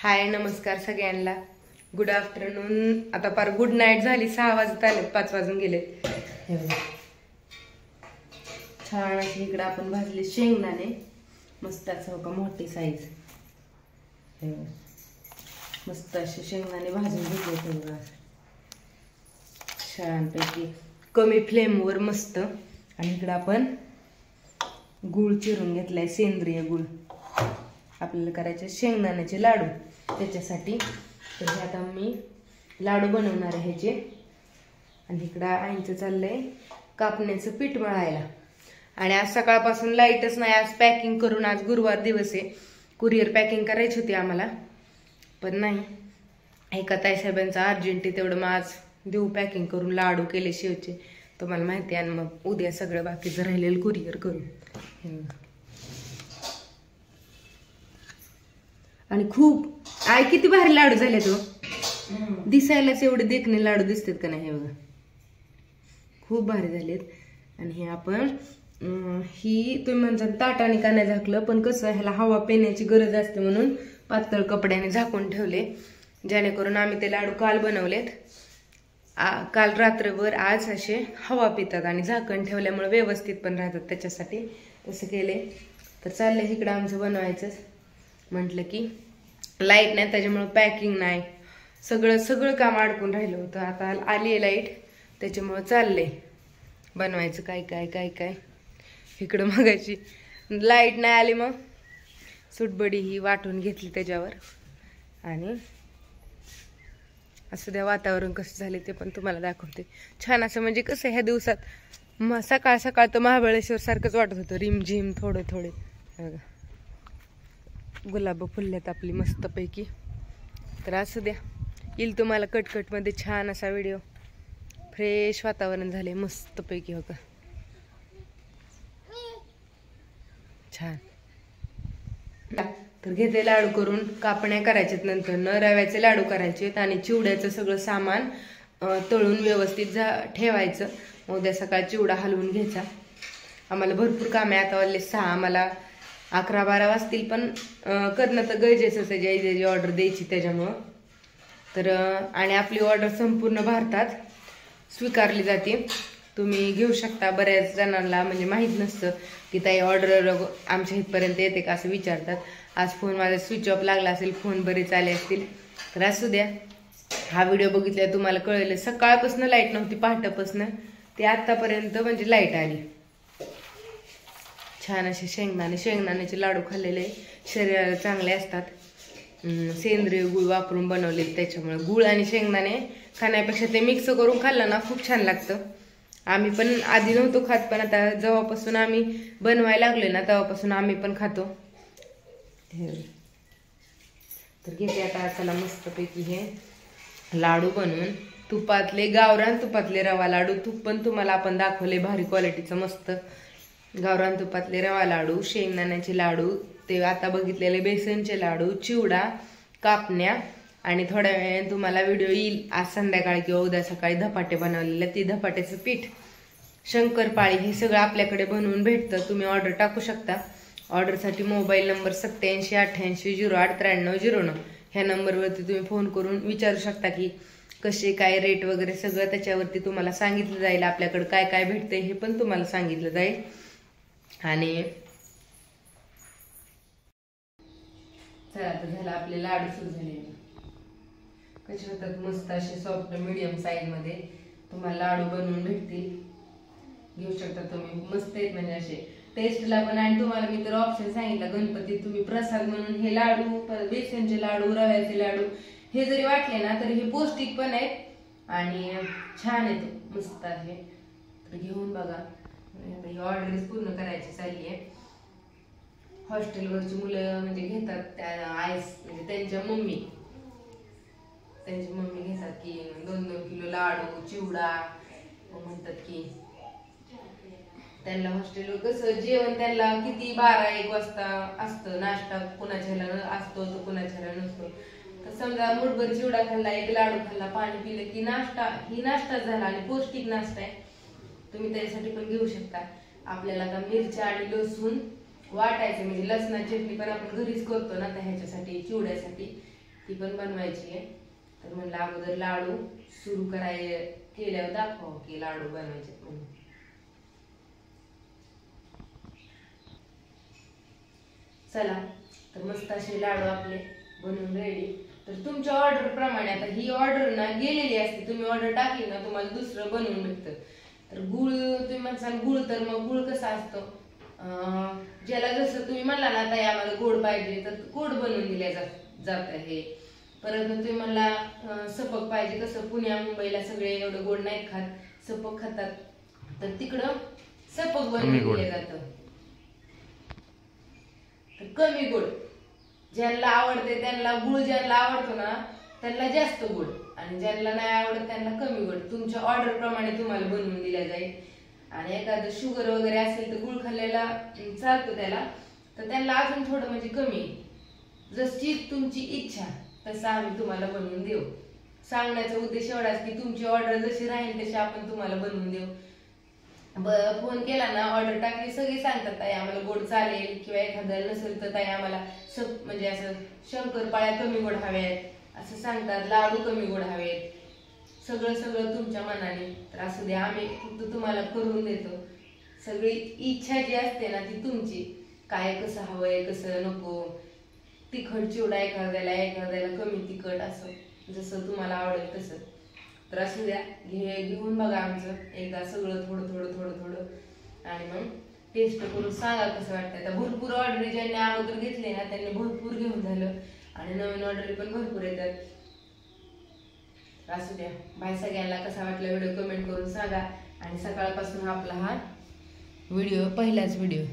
हाय नमस्कार सगळ्यांना. Good afternoon. आता पार गुड नाईट झाली. 6 वाजत आले, 5 वाजून गेले. छान अशी इकडे आपण भाजले शेंगदाणे, मस्त असं का मोठी साईज. मस्त असे शेंगदाणे भाजून घेतले छानपैकी कमी फ्लेमवर मस्त. आणि इकडे आपण गुळ चिरून घेतलाय, सेंद्रिय गुळ. आपल्याला करायचे शेंगदाण्याचे लाडू. त्याच्यासाठी तर हे आता मी लाडू बनवणार आहे ह्याचे. आणि इकडं आईचं चाललंय कापण्याचं पीठ मळायला. आणि आज सकाळपासून लाईटच नाही. आज पॅकिंग करून, आज गुरुवार दिवस आहे, कुरिअर पॅकिंग करायची होती आम्हाला, पण नाही. एका ताईसाहेबांचा अर्जंट आहे, तेवढं मग आज देऊ पॅकिंग करून. लाडू केले शेवचे, तुम्हाला माहिती आहे. आणि मग उद्या सगळं बाकीचं राहिलेलं कुरिअर करून. आणि खूप आई किती भारी लाडू झाले तो. दिसायलाच एवढे देखणे लाडू दिसतात का नाही. हे बघा खूप भारी झालेत. आणि हे आपण ही तुम्ही म्हणता ताटाने का नाही झाकलं, पण कसं ह्याला हवा पेण्याची गरज असते म्हणून पातळ कपड्याने झाकून ठेवले, जेणेकरून आम्ही ते लाडू काल बनवलेत. काल रात्रभर आज असे हवा पितात आणि झाकण ठेवल्यामुळे व्यवस्थित पण राहतात. त्याच्यासाठी तसं केले. तर चाललंय इकडं आमचं बनवायचंच. म्हटलं की लाईट नाही, त्याच्यामुळे पॅकिंग नाही, सगळं काम अडकून राहिलं होतं. आता आली आहे लाईट, त्याच्यामुळं चाललंय बनवायचं काय काय काय काय. इकडं मगाची लाईट नाही आली, मग सुटबडी ही वाटून घेतली त्याच्यावर. आणि असं द्या वातावरण कसं झाले ते पण तुम्हाला दाखवते. छान असं म्हणजे कसं ह्या दिवसात सकाळ सकाळ तर महाबळेश्वर सारखंच वाटत होतं, रिमझिम थोडे थोडे. गुलाब फुलल्यात आपली मस्तपैकी. तर असं द्या, येईल तुम्हाला कटकटमध्ये छान असा व्हिडिओ. फ्रेश वातावरण झाले मस्तपैकी. हो का छान. तर घेते लाडू करून, कापण्या करायच्यात नंतर न रव्याचे लाडू करायचेत. आणि चिवड्याचं सगळं सामान तळून व्यवस्थित ठेवायचं. उद्या सकाळ चिवडा हलवून घ्यायचा. आम्हाला भरपूर काम आहे. आता वाजले 6, आम्हाला 11-12 वाजतील, पण करणं तर गरजेचंच आहे, ज्याची ऑर्डर द्यायची त्याच्यामुळं. तर आणि आपली ऑर्डर संपूर्ण भारतात स्वीकारली जाते. तुम्ही घेऊ शकता. बऱ्याच जणांना म्हणजे माहीत नसतं की ताई ऑर्डर आमच्या इथपर्यंत येते का असं विचारतात. आज फोन माझा स्विच ऑफ लागला असेल, फोन बरेच आले असतील. तर असू द्या, हा व्हिडिओ बघितल्यावर तुम्हाला कळलं. सकाळपासून लाईट नव्हती, पहाटेपासून ते आत्तापर्यंत म्हणजे लाईट आली. छान असे शेंगदाण्याचे लाडू खाल्लेले शरीराला चांगले असतात. सेंद्रिय गुळ वापरून बनवले, त्याच्यामुळे गुळ आणि शेंगदाणे खाण्यापेक्षा ते मिक्स करून खाल्लं ना खूप छान लागतं. आम्ही पण आधी नव्हतो खात, पण आता जेव्हापासून आम्ही बनवायला लागलोय ना तेव्हापासून आम्ही पण खातो. तर घेते आता चला मस्तपैकी हे लाडू बनवून. तुपातले, गावरान तुपातले रवा लाडू. तूप पण तुम्हाला आपण दाखवले भारी क्वालिटीचं मस्त. गावरान तुपातले रवा लाडू, शेंगदाण्याचे लाडू, ते आता बघितलेले बेसनचे लाडू, चिवडा, कापण्या. आणि थोड्या वेळाने तुम्हाला व्हिडिओ येईल आज संध्याकाळी किंवा उद्या सकाळी धपाटे बनवलेले. ती धपाट्याचं पीठ, शंकरपाळी, हे सगळं आपल्याकडे बनवून भेटतं. तुम्ही ऑर्डर टाकू शकता. ऑर्डरसाठी मोबाईल नंबर 8788089309 ह्या नंबरवरती तुम्ही फोन करून विचारू शकता की कसे काय रेट वगैरे सगळं त्याच्यावरती तुम्हाला सांगितलं जाईल. आपल्याकडे काय काय भेटतंय हे पण तुम्हाला सांगितलं जाईल. आणि चला आता झालं आपले लाडू सुरू झाले. कसे होतात मस्त असे सॉफ्ट मीडियम साईज मध्ये तुम्हाला लाडू बनवून भेटतील. घेऊ शकता तुम्ही. मस्त आहेत म्हणजे असे टेस्टला पण. आणि तुम्हाला मी तर ऑप्शन सांगितला गणपतीत तुम्ही प्रसाद म्हणून हे लाडू, बेसनचे लाडू, रव्याचे लाडू हे जरी वाटले ना तरी हे पौष्टिक पण आहेत आणि छान आहेत, मस्त आहे. तर घेऊन बघा. ही ऑर्डर पूर्ण करायची चालली आहे. हॉस्टेलवरची मुलं म्हणजे घेतात त्या आईस, म्हणजे त्यांच्या मम्मी घेतात की 2-2 किलो लाडू, चिवडा. म्हणतात की त्यांना हॉस्टेलवर कसं जेवण त्यांना किती 12-1 वाजता असतं. नाश्ता कुणाच्याला असतो तर कुणाच्याला नसतो. तर समजा मुठभर चिवडा खाल्ला, 1 लाडू खाल्ला, पाणी पिलं की नाश्ता झाला आणि पौष्टिक नाश्ता आहे. तुम्ही त्यासाठी पण घेऊ शकता. आपल्याला आता मिरच्या आणि लसूण वाटायचं, म्हणजे लसणाची चटणी पण आपण घरीच करतो ना, त्या ह्याच्यासाठी चिवड्यासाठी. ती पण बनवायची आहे. तर म्हणलं अगोदर लाडू सुरू केल्यावर दाखव की लाडू बनवायचे म्हणून. चला तर मस्त असे लाडू आपले बनवून रेडी. तर तुमच्या ऑर्डर प्रमाणे, आता ही ऑर्डर ना गेलेली असते, तुम्ही ऑर्डर टाकली ना तुम्हाला दुसरं बनवून भेटतं. तर गुळ तुम्ही म्हणसाल गुळ, तर मग गुळ कसा असतो, ज्याला जसं तुम्ही म्हणला ना ताई आम्हाला गोड पाहिजे तर गोड बनवून दिल्या जात आहे. परत तुम्ही म्हणला सपक पाहिजे, कसं पुण्या मुंबईला सगळे एवढं गोड नाही खात, सपक खातात, तर तिकडं सपक बनवून दिलं जातं. तर कमी गोड ज्यांना आवडते त्यांना, गुळ ज्यांना आवडतो ना त्यांना जास्त गोड, आणि ज्यांना नाही आवडत त्यांना कमी गोड. तुमच्या ऑर्डर प्रमाणे तुम्हाला बनवून दिल्या जाईल. आणि एखादं शुगर वगैरे असेल तर गुळ खाल्लेला चालतो त्याला, तर त्यांना अजून थोडं म्हणजे कमी, जशी तुमची इच्छा तसं आम्ही तुम्हाला बनवून देऊ. सांगण्याचा उद्देश एवढाच की तुमची ऑर्डर जशी राहील तशी आपण तुम्हाला बनवून देऊ. फोन केला ना, ऑर्डर टाकली, सगळे सांगतात ताई आम्हाला गोड चालेल, किंवा एखाद्याला नसेल तर ताई आम्हाला म्हणजे असं शंकरपाळ्या कमी गोड हव्यात असं सांगतात, लाडू कमी गोड हवेत, सगळं तुमच्या मनाने. तर असू द्या, आम्ही फक्त तुम्हाला करून देतो. सगळी इच्छा जी असते ना ती तुमची, काय कसं हवंय कसं नको, तिखट चिवडा एखाद्याला कमी तिखट, असं जसं तुम्हाला आवडेल तसं. तर असू द्या, घेऊन बघा आमचं एकदा सगळं थोडं, आणि मग टेस्ट करून सांगा कसं वाटतं. आता भरपूर ऑर्डर ज्यांनी अगोदर घेतले ना त्यांनी भरपूर घेऊन झालं, आणि नवीन ऑर्डर पण भरपूर येतात. असू द्या, बाय सगळ्यांना. कसा वाटला व्हिडिओ कमेंट करून सांगा. आणि सकाळपासून आपला हा व्हिडिओ पहिलाच व्हिडिओ